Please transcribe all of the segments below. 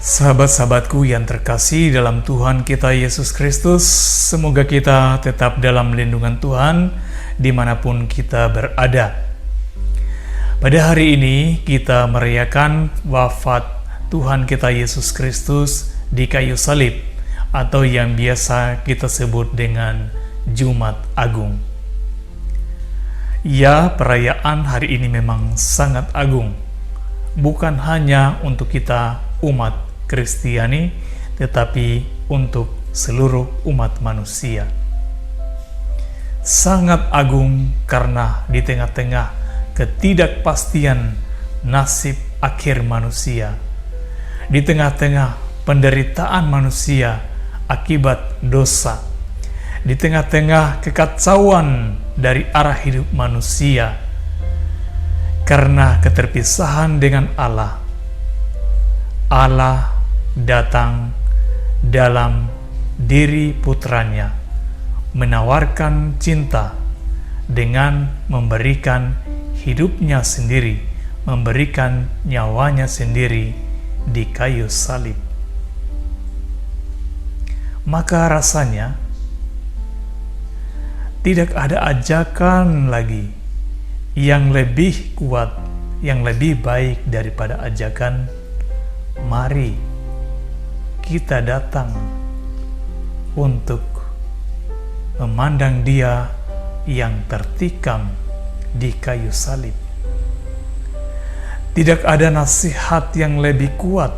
Sahabat-sahabatku yang terkasih dalam Tuhan kita Yesus Kristus, semoga kita tetap dalam lindungan Tuhan dimanapun kita berada. Pada hari ini kita merayakan wafat Tuhan kita Yesus Kristus di kayu salib, atau yang biasa kita sebut dengan Jumat Agung. Ya, perayaan hari ini memang sangat agung, bukan hanya untuk kita umat Kristiani, tetapi untuk seluruh umat manusia. Sangat agung karena di tengah-tengah ketidakpastian nasib akhir manusia, di tengah-tengah penderitaan manusia akibat dosa, di tengah-tengah kekacauan dari arah hidup manusia karena keterpisahan dengan Allah, Allah datang dalam diri putranya, menawarkan cinta dengan memberikan hidupnya sendiri, memberikan nyawanya sendiri di kayu salib. Maka rasanya tidak ada ajakan lagi yang lebih kuat, yang lebih baik daripada ajakan mari kita datang untuk memandang Dia yang tertikam di kayu salib. Tidak ada nasihat yang lebih kuat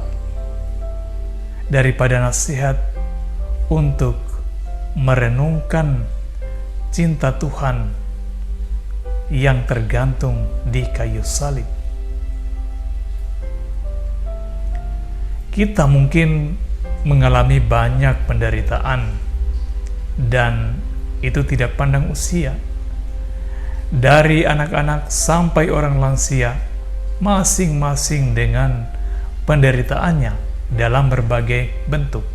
daripada nasihat untuk merenungkan cinta Tuhan yang tergantung di kayu salib. Kita mungkin mengalami banyak penderitaan, dan itu tidak pandang usia. Dari anak-anak sampai orang lansia, masing-masing dengan penderitaannya dalam berbagai bentuk.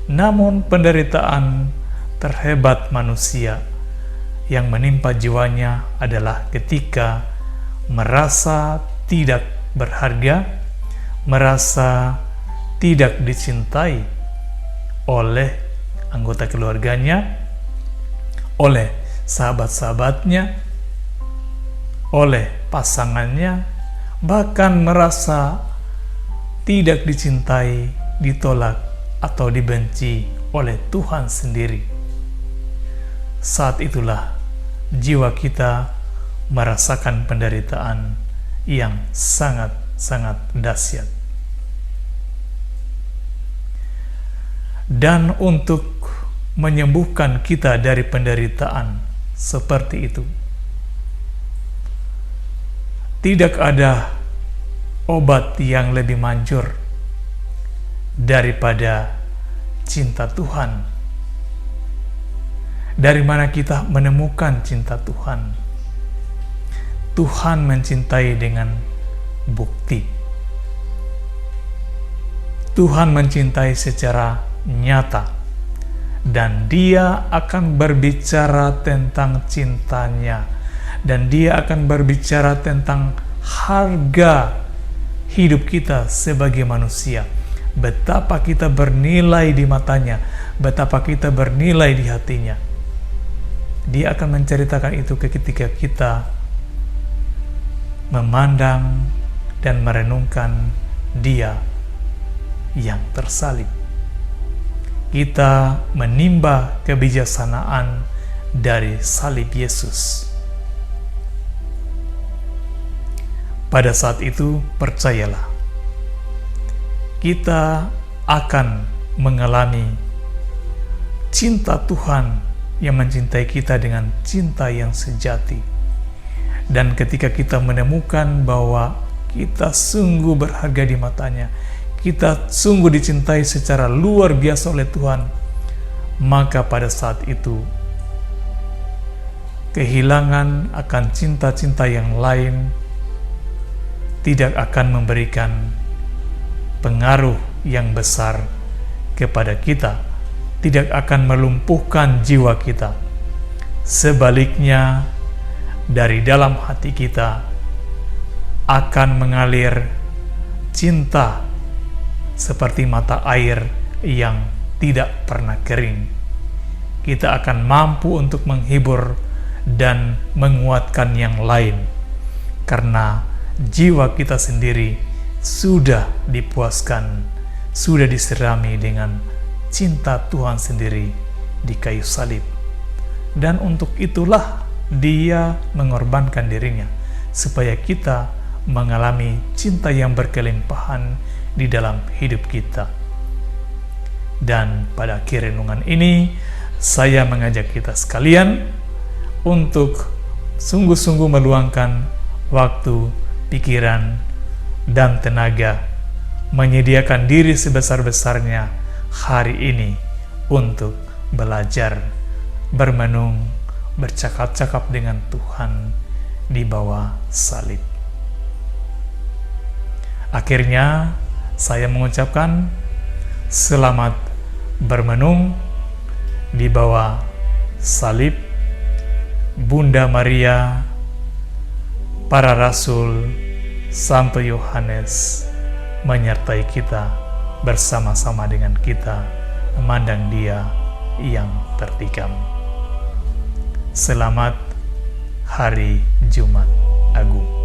Namun penderitaan terhebat manusia yang menimpa jiwanya adalah ketika merasa tidak berharga, merasa tidak dicintai oleh anggota keluarganya, oleh sahabat-sahabatnya, oleh pasangannya, bahkan merasa tidak dicintai, ditolak, atau dibenci oleh Tuhan sendiri. Saat itulah jiwa kita merasakan penderitaan yang sangat-sangat dahsyat. Dan untuk menyembuhkan kita dari penderitaan seperti itu, tidak ada obat yang lebih manjur daripada cinta Tuhan. Dari mana kita menemukan cinta Tuhan? Tuhan mencintai dengan bukti. Tuhan mencintai secara nyata, dan Dia akan berbicara tentang cintanya, dan Dia akan berbicara tentang harga hidup kita sebagai manusia, betapa kita bernilai di matanya, betapa kita bernilai di hatinya. Dia akan menceritakan itu ketika kita memandang dan merenungkan Dia yang tersalib. Kita menimba kebijaksanaan dari salib Yesus. Pada saat itu, percayalah, kita akan mengalami cinta Tuhan yang mencintai kita dengan cinta yang sejati. Dan ketika kita menemukan bahwa kita sungguh berharga di matanya, kita sungguh dicintai secara luar biasa oleh Tuhan, maka pada saat itu kehilangan akan cinta-cinta yang lain tidak akan memberikan pengaruh yang besar kepada kita, tidak akan melumpuhkan jiwa kita. Sebaliknya, dari dalam hati kita akan mengalir cinta seperti mata air yang tidak pernah kering. Kita akan mampu untuk menghibur dan menguatkan yang lain, karena jiwa kita sendiri sudah dipuaskan, sudah diserami dengan cinta Tuhan sendiri di kayu salib. Dan untuk itulah Dia mengorbankan dirinya, supaya kita mengalami cinta yang berkelimpahan di dalam hidup kita. Dan pada akhir renungan ini, saya mengajak kita sekalian untuk sungguh-sungguh meluangkan waktu, pikiran, dan tenaga, menyediakan diri sebesar-besarnya hari ini untuk belajar, bermenung, bercakap-cakap dengan Tuhan di bawah salib. Akhirnya, saya mengucapkan selamat bermenung di bawah salib Bunda Maria, para rasul, Santo Yohanes menyertai kita, bersama-sama dengan kita memandang Dia yang tertikam. Selamat Hari Jumat Agung.